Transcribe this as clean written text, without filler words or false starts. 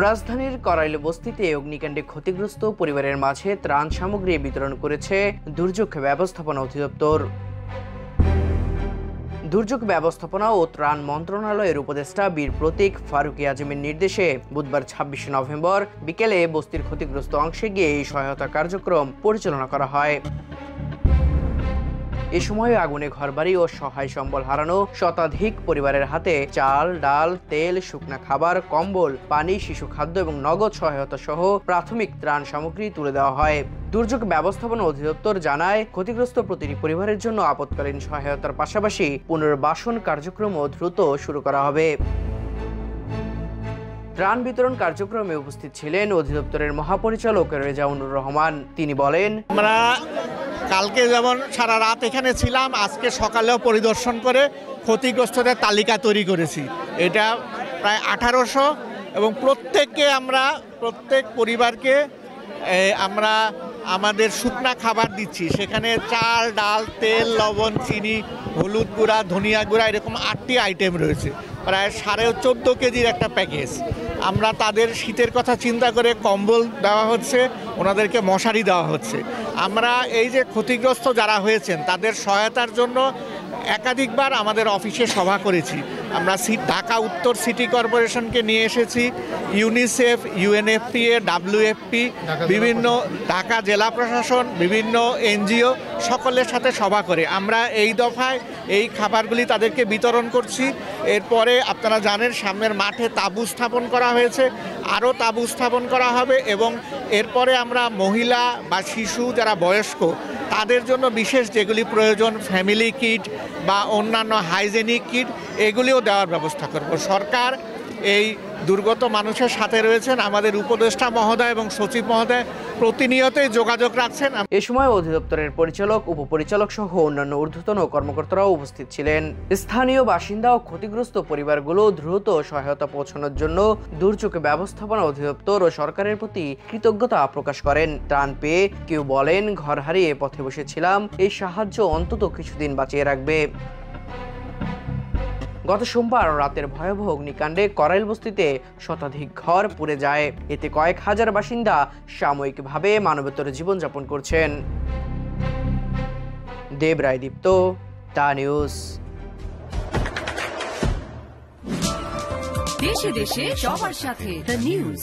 রাজধানীর করাইল বস্তিতে অগ্নিকাণ্ডে ক্ষতিগ্রস্ত পরিবারের মাঝে ত্রাণ সামগ্রী বিতরণ করেছে দুর্যোগ ব্যবস্থাপনা অধিদপ্তর। দুর্যোগ ব্যবস্থাপনা ও ত্রাণ মন্ত্রণালয়ের উপদেষ্টা বীর প্রতীক ফারুকী আজমের নির্দেশে বুধবার ২৬ নভেম্বর বিকেলে বস্তির ক্ষতিগ্রস্ত অংশে গিয়ে এই সহায়তা কার্যক্রম পরিচালনা করা হয়। এ সময় আগুনে ঘরবাড়ি ও সহায় সম্বল হারানো শতাধিক পরিবারের হাতে চাল, ডাল, তেল, শুকনা খাবার, কম্বল, পানি, শিশু খাদ্য এবং নগদ সহায়তা সহ প্রাথমিক ত্রাণ সামগ্রী তুলে দেওয়া হয়। দুর্যোগ ব্যবস্থাপনা অধিদপ্তর জানায়, ক্ষতিগ্রস্ত প্রতিটি পরিবারের জন্য আপৎকালীন সহায়তার পাশাপাশি পুনর্বাসন কার্যক্রমও দ্রুত শুরু করা হবে। ত্রাণ বিতরণ কার্যক্রমে উপস্থিত ছিলেন অধিদপ্তরের মহাপরিচালক রেজাউনুর রহমান। তিনি বলেন, আমরা কালকে যেমন সারা রাত এখানে ছিলাম, আজকে সকালেও পরিদর্শন করে ক্ষতিগ্রস্তদের তালিকা তৈরি করেছি। এটা প্রায় 1800 এবং প্রত্যেক পরিবারকে আমরা আমাদের শুকনা খাবার দিচ্ছি। সেখানে চাল, ডাল, তেল, লবণ, চিনি, হলুদ গুঁড়া, ধনিয়া গুঁড়া এরকম 8টি আইটেম রয়েছে। প্রায় 14.5 কেজির একটা প্যাকেজ। আমরা তাদের শীতের কথা চিন্তা করে কম্বল দেওয়া হচ্ছে, ওনাদেরকে মশারি দেওয়া হচ্ছে। আমরা এই যে ক্ষতিগ্রস্ত যারা হয়েছেন তাদের সহায়তার জন্য একাধিকবার আমাদের অফিসে সভা করেছি। আমরা ঢাকা উত্তর সিটি কর্পোরেশনকে নিয়ে এসেছি, ইউনিসেফ, UNFPA, WFP, বিভিন্ন ঢাকা জেলা প্রশাসন, বিভিন্ন NGO সকলের সাথে সভা করে আমরা এই দফায় এই খাবারগুলি তাদেরকে বিতরণ করছি। এরপরে আপনারা জানেন সামনের মাঠে তাঁবু স্থাপন করা হয়েছে, আরও তাঁবু স্থাপন করা হবে এবং এরপরে আমরা মহিলা বা শিশু যারা বয়স্ক তাদের জন্য বিশেষ যেগুলি প্রয়োজন, ফ্যামিলি কিট বা অন্যান্য হাইজেনিক কিট, এগুলিও দেওয়ার ব্যবস্থা করব। সরকার এই দুর্গত মানুষের সাথে রয়েছেন। আমাদের উপদেষ্টা মহোদয় এবং সচিব মহোদয় প্রতিনিয়তই যোগাযোগ রাখছেন। এ সময় অধিদপ্তরের পরিচালক, উপপরিচালক সহ অন্যান্য ঊর্ধ্বতন কর্মকর্তারাও উপস্থিত ছিলেন। স্থানীয় বাসিন্দা ও ক্ষতিগ্রস্ত পরিবারগুলো দ্রুত সহায়তা পৌঁছানোর জন্য দুর্যোগ ব্যবস্থাপনা অধিদপ্তর ও সরকারের প্রতি কৃতজ্ঞতা প্রকাশ করেন। ত্রাণ পেয়ে কেউ বলেন, ঘর হারিয়ে পথে বসেছিলাম, এই সাহায্য অন্তত কিছুদিন বাঁচিয়ে রাখবে। গত সোমবার রাতের ভয়াবহ অগ্নিকাণ্ডে করাইল বস্তিতে শতাধিক ঘর পুড়ে যায়। এতে কয়েক হাজার বাসিন্দা সাময়িকভাবে মানবেতর জীবনযাপন করছেন। দেব রায় দীপ্ত, টা নিউজ। দেশে দেশে সবার সাথে দ্য নিউজ।